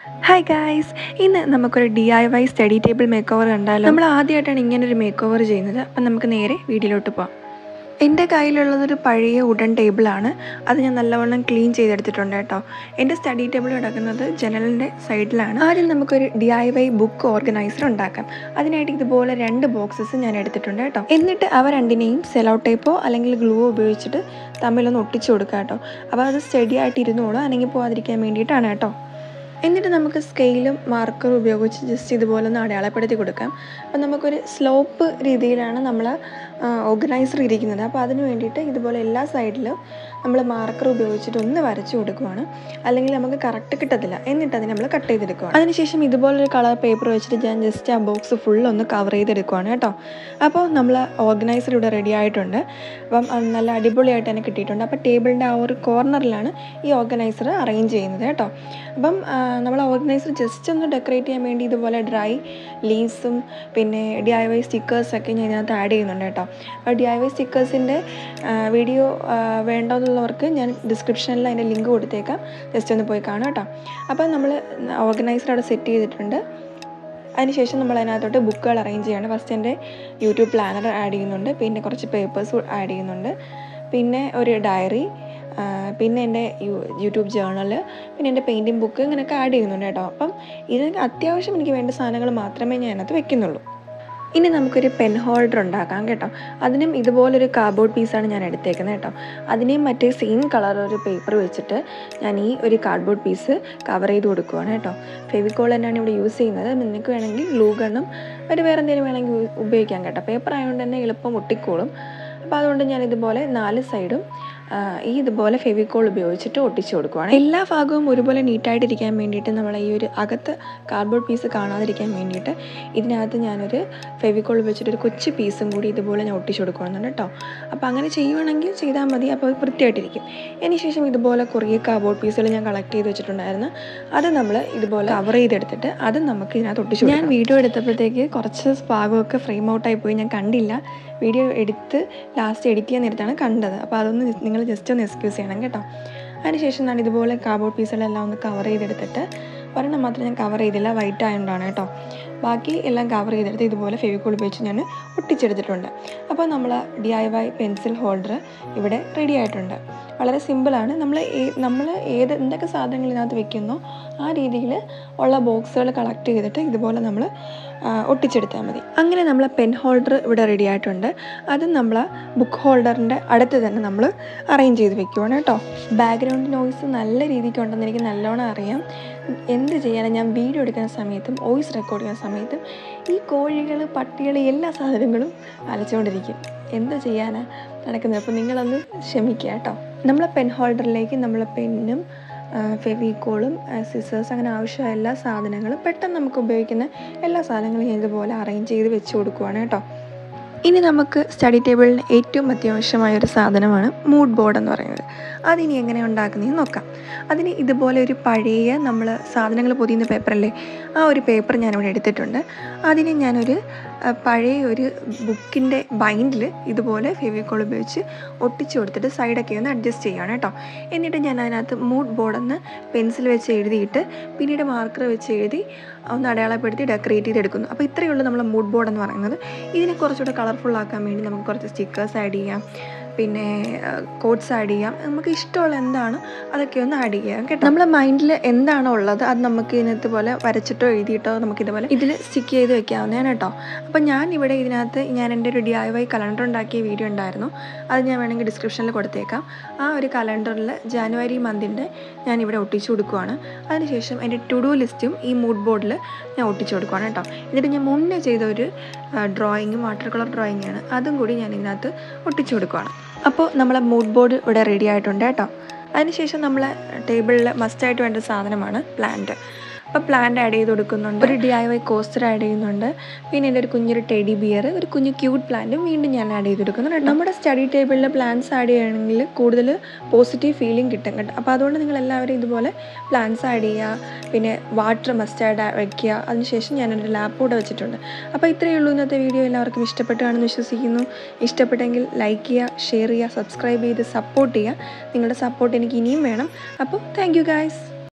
Hi guys, ഇന്ന് നമുക്കൊരു DIY study table make over കണ്ടാലോ. നമ്മൾ ആദ്യമായിട്ടാണ് ഇങ്ങനൊരു മേക്ക് ഓവർ ചെയ്യുന്നത്. അപ്പം നമുക്ക് നേരെ വീഡിയോയിലോട്ട് പോകാം. എൻ്റെ കയ്യിലുള്ളതൊരു പഴയ വുഡൻ ടേബിളാണ്. അത് ഞാൻ നല്ലവണ്ണം ക്ലീൻ ചെയ്തെടുത്തിട്ടുണ്ട് കേട്ടോ. എൻ്റെ സ്റ്റഡി ടേബിൾ കിടക്കുന്നത് ജനലിൻ്റെ സൈഡിലാണ്. ആദ്യം നമുക്കൊരു DIY ബുക്ക് ഓർഗനൈസർ ഉണ്ടാക്കാം. അതിനായിട്ട് ഇതുപോലെ 2 ബോക്സസ് ഞാൻ എടുത്തിട്ടുണ്ട് കേട്ടോ. എന്നിട്ട് അവ രണ്ടിനെയും സെലോ ടേപ്പോ അല്ലെങ്കിൽ ഗ്ലൂ ഉപയോഗിച്ചിട്ട് തമ്മിലൊന്ന് ഒട്ടിച്ചു കൊടുക്കാം കേട്ടോ. അപ്പോൾ അത് സ്റ്റഡി ആയിട്ട് ഇരുന്നോളൂ, അനങ്ങി പോകാതിരിക്കാൻ വേണ്ടിയിട്ടാണ് കേട്ടോ. എന്നിട്ട് നമുക്ക് സ്കെയിലും മാർക്കറും ഉപയോഗിച്ച് ജസ്റ്റ് ഇതുപോലെ ഒന്ന് അടയാളപ്പെടുത്തി കൊടുക്കാം. അപ്പം നമുക്കൊരു സ്ലോപ്പ് രീതിയിലാണ് നമ്മൾ ഓർഗനൈസർ ഇരിക്കുന്നത്. അപ്പോൾ അതിന് വേണ്ടിയിട്ട് ഇതുപോലെ എല്ലാ സൈഡിലും നമ്മൾ മാർക്കർ ഉപയോഗിച്ചിട്ട് ഒന്ന് വരച്ച് കൊടുക്കുവാണ്. അല്ലെങ്കിൽ നമുക്ക് കറക്റ്റ് കിട്ടത്തില്ല. എന്നിട്ട് അതിന് നമ്മൾ കട്ട് ചെയ്തെടുക്കുകയാണ്. അതിനുശേഷം ഇതുപോലൊരു കളർ പേപ്പർ വെച്ചിട്ട് ഞാൻ ജസ്റ്റ് ആ ബോക്സ് ഫുള്ളൊന്ന് കവർ ചെയ്തെടുക്കുകയാണ് കേട്ടോ. അപ്പോൾ നമ്മൾ ഓർഗനൈസർ ഇവിടെ റെഡി ആയിട്ടുണ്ട്. അപ്പം നല്ല അടിപൊളിയായിട്ട് തന്നെ കിട്ടിയിട്ടുണ്ട്. അപ്പോൾ ടേബിളിൻ്റെ ആ ഒരു കോർണറിലാണ് ഈ ഓർഗനൈസർ അറേഞ്ച് ചെയ്യുന്നത് കേട്ടോ. അപ്പം നമ്മൾ ഓർഗനൈസർ ജസ്റ്റ് ഒന്ന് ഡെക്കറേറ്റ് ചെയ്യാൻ വേണ്ടി ഇതുപോലെ ഡ്രൈ ലീവ്സും പിന്നെ DIY സ്റ്റിക്കേഴ്സൊക്കെ ഞാൻ ഇതിനകത്ത് ആഡ് ചെയ്യുന്നുണ്ട് കേട്ടോ. അപ്പോൾ DIY സ്റ്റിക്കേഴ്സിൻ്റെ വീഡിയോ വേണ്ടെന്നുള്ളവർക്ക് ഞാൻ ഡിസ്ക്രിപ്ഷനിൽ അതിൻ്റെ ലിങ്ക് കൊടുത്തേക്കാം, ജസ്റ്റ് ഒന്ന് പോയി കാണാം കേട്ടോ. അപ്പോൾ നമ്മൾ ഓർഗനൈസർ അവിടെ സെറ്റ് ചെയ്തിട്ടുണ്ട്. അതിനുശേഷം നമ്മൾ അതിനകത്തോട്ട് ബുക്കുകൾ അറേഞ്ച് ചെയ്യാണ്. ഫസ്റ്റ് എൻ്റെ യൂട്യൂബ് പ്ലാനർ ആഡ് ചെയ്യുന്നുണ്ട്, പിന്നെ കുറച്ച് പേപ്പേഴ്സ് ആഡ് ചെയ്യുന്നുണ്ട്, പിന്നെ ഒരു ഡയറി, പിന്നെ എൻ്റെ യൂട്യൂബ് ജേർണൽ, പിന്നെ എൻ്റെ പെയിൻറ്റിങ് ബുക്ക്, ഇങ്ങനെയൊക്കെ ആഡ് ചെയ്യുന്നുണ്ട് കേട്ടോ. അപ്പം ഇത് അത്യാവശ്യം എനിക്ക് വേണ്ട സാധനങ്ങൾ മാത്രമേ ഞാൻ അതിനകത്ത് വെക്കുന്നുള്ളൂ. ഇനി നമുക്കൊരു പെൻ ഹോൾഡർ ഉണ്ടാക്കാം കേട്ടോ. അതിനും ഇതുപോലൊരു കാർഡ്ബോർഡ് പീസാണ് ഞാൻ എടുത്തേക്കുന്നത് കേട്ടോ. അതിനെയും മറ്റേ സെയിം കളർ ഒരു പേപ്പർ വെച്ചിട്ട് ഞാൻ ഈ ഒരു കാർഡ്ബോർഡ് പീസ് കവർ ചെയ്ത് കൊടുക്കുകയാണ് കേട്ടോ. ഫെവിക്കോൾ തന്നെയാണ് ഇവിടെ യൂസ് ചെയ്യുന്നത്. നിങ്ങൾക്ക് വേണമെങ്കിൽ ഗ്ലൂ ഗണ്ണും വേറെ എന്തെങ്കിലും വേണമെങ്കിൽ ഉപയോഗിക്കാം കേട്ടോ. പേപ്പർ ആയതുകൊണ്ട് തന്നെ എളുപ്പം ഒട്ടിക്കോളും. അപ്പോൾ അതുകൊണ്ട് ഞാൻ ഇതുപോലെ 4 സൈഡും ഇതുപോലെ ഫെവിക്കോൾ ഉപയോഗിച്ചിട്ട് ഒട്ടിച്ച് കൊടുക്കുകയാണ്. എല്ലാ ഭാഗവും ഒരുപോലെ നീറ്റായിട്ടിരിക്കാൻ വേണ്ടിയിട്ട് നമ്മൾ ഈ ഒരു അകത്ത് കാർഡ്ബോർഡ് പീസ് കാണാതിരിക്കാൻ വേണ്ടിയിട്ട് ഇതിനകത്ത് ഞാനൊരു ഫെവിക്കോൾ ഉപയോഗിച്ചിട്ടൊരു കൊച്ചു പീസും കൂടി ഇതുപോലെ ഞാൻ ഒട്ടിച്ച് കൊടുക്കുന്നുണ്ട് കേട്ടോ. അപ്പോൾ അങ്ങനെ ചെയ്യുവാണെങ്കിൽ ചെയ്താൽ മതി, അപ്പോൾ വൃത്തിയായിട്ടിരിക്കും. അതിനുശേഷം ഇതുപോലെ കുറേ കാർഡ്ബോർഡ് പീസുകൾ ഞാൻ കളക്ട് ചെയ്ത് വെച്ചിട്ടുണ്ടായിരുന്നു. അത് നമ്മൾ ഇതുപോലെ കവർ ചെയ്തെടുത്തിട്ട് അത് നമുക്ക് ഇതിനകത്ത് ഒട്ടിച്ച് കൊടുക്കാം. ഞാൻ വീഡിയോ എടുത്തപ്പോഴത്തേക്ക് കുറച്ച് ഭാഗമൊക്കെ ഫ്രെയിം ഔട്ടായി പോയി, ഞാൻ കണ്ടില്ല. വീഡിയോ എടുത്ത് ലാസ്റ്റ് എഡിറ്റ് ചെയ്യാൻ നേരത്താണ് കണ്ടത്. അപ്പോൾ അതൊന്ന് നിങ്ങൾ ജസ്റ്റ് ഒന്ന് എക്സ്ക്യൂസ് ചെയ്യണം കേട്ടോ. അതിനുശേഷം ഞാൻ ഇതുപോലെ കാർഡ്ബോർഡ് പീസുകളെല്ലാം ഒന്ന് കവർ ചെയ്തെടുത്തിട്ട്, ഒരെണ്ണം മാത്രം ഞാൻ കവർ ചെയ്തില്ല, വൈറ്റ് ആയതുകൊണ്ടാണ് കേട്ടോ. ബാക്കി എല്ലാം കവർ ചെയ്തെടുത്ത് ഇതുപോലെ ഫെവിക്കോൾ ഉപയോഗിച്ച് ഞാൻ ഒട്ടിച്ചെടുത്തിട്ടുണ്ട്. അപ്പോൾ നമ്മൾ DIY പെൻസിൽ ഹോൾഡർ ഇവിടെ റെഡി ആയിട്ടുണ്ട്. വളരെ സിമ്പിളാണ്. നമ്മൾ എന്തൊക്കെ സാധനങ്ങൾ ഇതിനകത്ത് വെക്കുന്നോ ആ രീതിയിൽ ഉള്ള ബോക്സുകൾ കളക്ട് ചെയ്തിട്ട് ഇതുപോലെ നമ്മൾ ഒട്ടിച്ചെടുത്താൽ മതി. അങ്ങനെ നമ്മൾ പെൻ ഹോൾഡർ ഇവിടെ റെഡി ആയിട്ടുണ്ട്. അത് നമ്മൾ ബുക്ക് ഹോൾഡറിൻ്റെ അടുത്ത് തന്നെ നമ്മൾ അറേഞ്ച് ചെയ്ത് വെക്കുവാണ് കേട്ടോ. ബാക്ക്ഗ്രൗണ്ട് നോയ്സ് നല്ല രീതിക്ക് ഉണ്ടെന്ന് എനിക്ക് നല്ലോണം അറിയാം. എന്ത് ചെയ്യാനും ഞാൻ വീഡിയോ എടുക്കുന്ന സമയത്തും വോയിസ് റെക്കോർഡ് ചെയ്യുന്ന സമയത്തും ഈ കോഴികൾ, പട്ടികൾ, എല്ലാ സാധനങ്ങളും അലച്ചുകൊണ്ടിരിക്കും. എന്ത് ചെയ്യാനാണ് നടക്കുന്നത്. അപ്പോൾ നിങ്ങളൊന്ന് ക്ഷമിക്കുക കേട്ടോ. നമ്മളെ പെൻ ഹോൾഡറിലേക്ക് നമ്മൾ പെന്നും ഫെവിക്കോളും സിസേഴ്സ് അങ്ങനെ ആവശ്യമായ എല്ലാ സാധനങ്ങളും പെട്ടെന്ന് നമുക്ക് ഉപയോഗിക്കുന്ന എല്ലാ സാധനങ്ങളും ഞാൻ ഇതുപോലെ അറേഞ്ച് ചെയ്ത് വെച്ച് കൊടുക്കുവാണ് കേട്ടോ. ഇനി നമുക്ക് സ്റ്റഡി ടേബിളിന് ഏറ്റവും അത്യാവശ്യമായൊരു സാധനമാണ് മൂഡ് ബോർഡ് എന്ന് പറയുന്നത്. അതിനി എങ്ങനെ ഉണ്ടാക്കുന്നതെന്ന് നോക്കാം. അതിന് ഇതുപോലെ ഒരു പഴയ നമ്മൾ സാധനങ്ങൾ പൊതിയുന്ന പേപ്പറല്ലേ, ആ ഒരു പേപ്പർ ഞാനിവിടെ എടുത്തിട്ടുണ്ട്. അതിന് ഞാനൊരു പഴയ ഒരു ബുക്കിൻ്റെ ബൈൻഡിൽ ഇതുപോലെ ഫെവിക്കോൾ ഉപയോഗിച്ച് ഒട്ടിച്ച് കൊടുത്തിട്ട് സൈഡൊക്കെ ഒന്ന് അഡ്ജസ്റ്റ് ചെയ്യുകയാണ് കേട്ടോ. എന്നിട്ട് ഞാൻ അതിനകത്ത് മൂഡ് ബോർഡെന്ന് പെൻസിൽ വെച്ച് എഴുതിയിട്ട് പിന്നീട് മാർക്കർ വെച്ച് എഴുതി ഒന്ന് അടയാളപ്പെടുത്തി ഡെക്കറേറ്റ് ചെയ്തെടുക്കുന്നു. അപ്പോൾ ഇത്രയേ ഉള്ളൂ നമ്മൾ മൂഡ് ബോർഡ് എന്ന് പറയുന്നത്. ഇതിനെ കുറച്ചുകൂടെ കളർഫുള്ളാക്കാൻ വേണ്ടി നമുക്ക് കുറച്ച് സ്റ്റിക്കേഴ്സ് ആഡ് ചെയ്യാം, പിന്നെ കോട്ട്സ് ആഡ് ചെയ്യാം. നമുക്ക് ഇഷ്ടമുള്ള എന്താണ് അതൊക്കെ ഒന്ന് ആഡ് ചെയ്യാം കേട്ടോ. നമ്മുടെ മൈൻഡിൽ എന്താണോ ഉള്ളത് അത് നമുക്ക് ഇതിനകത്ത് പോലെ വരച്ചിട്ടോ എഴുതിയിട്ടോ നമുക്കിതുപോലെ ഇതിൽ സ്റ്റിക്ക് ചെയ്ത് വെക്കാവുന്നതാണ് കേട്ടോ. അപ്പോൾ ഞാൻ ഇവിടെ ഇതിനകത്ത് ഞാൻ എൻ്റെ ഒരു DIY കലണ്ടർ ഉണ്ടാക്കിയ വീഡിയോ ഉണ്ടായിരുന്നു. അത് ഞാൻ വേണമെങ്കിൽ ഡിസ്ക്രിപ്ഷനിൽ കൊടുത്തേക്കാം. ആ ഒരു കലണ്ടറിൽ ജാനുവരി മന്തിൻ്റെ ഞാനിവിടെ ഒട്ടിച്ചു കൊടുക്കുകയാണ്. അതിനുശേഷം എൻ്റെ ടു ഡു ലിസ്റ്റും ഈ മൂഡ് ബോർഡിൽ ഞാൻ ഒട്ടിച്ചു കൊടുക്കുകയാണ് കേട്ടോ. എന്നിട്ട് ഞാൻ മുന്നേ ചെയ്ത ഒരു ഡ്രോയിങ്ങും വാട്ടർ കളർ ഡ്രോയിങ്ങാണ്, അതും കൂടി ഞാൻ ഇതിനകത്ത് ഒട്ടിച്ചു കൊടുക്കുകയാണ്. അപ്പോൾ നമ്മളെ മൂഡ് ബോർഡ് ഇവിടെ റെഡി ആയിട്ടുണ്ട് കേട്ടോ. അതിനുശേഷം നമ്മളെ ടേബിളിൽ മസ്റ്റായിട്ട് വേണ്ട സാധനമാണ് പ്ലാന്റ്. അപ്പോൾ പ്ലാന്റ് ആഡ് ചെയ്ത് കൊടുക്കുന്നുണ്ട്, ഒരു DIY കോസ്റ്റർ ആഡ് ചെയ്യുന്നുണ്ട്, പിന്നെ എൻ്റെ ഒരു കുഞ്ഞൊരു ടെഡി ബിയർ, ഒരു കുഞ്ഞു ക്യൂട്ട് പ്ലാന്റും വീണ്ടും ഞാൻ ആഡ് ചെയ്ത് കൊടുക്കുന്നുണ്ട്. നമ്മുടെ സ്റ്റഡി ടേബിളിൽ പ്ലാന്റ്സ് ആഡ് ചെയ്യുകയാണെങ്കിൽ കൂടുതൽ പോസിറ്റീവ് ഫീലിംഗ് കിട്ടും കേട്ടോ. അപ്പോൾ അതുകൊണ്ട് നിങ്ങളെല്ലാവരും ഇതുപോലെ പ്ലാന്റ്സ് ആഡ് ചെയ്യുക, പിന്നെ വാട്ടർ മസ്റ്റ് ആഡ് വയ്ക്കുക. അതിനുശേഷം ഞാനൊരു ലാപ്പ് കൂടെ വെച്ചിട്ടുണ്ട്. അപ്പോൾ ഇത്രയേ ഉള്ളൂ ഇന്നത്തെ വീഡിയോ. എല്ലാവർക്കും ഇഷ്ടപ്പെട്ടാണെന്ന് വിശ്വസിക്കുന്നു. ഇഷ്ടപ്പെട്ടെങ്കിൽ ലൈക്ക് ചെയ്യുക, ഷെയർ ചെയ്യുക, സബ്സ്ക്രൈബ് ചെയ്ത് സപ്പോർട്ട് ചെയ്യുക. നിങ്ങളുടെ സപ്പോർട്ട് എനിക്ക് ഇനിയും വേണം. അപ്പോൾ താങ്ക് യു ഗൈസ്.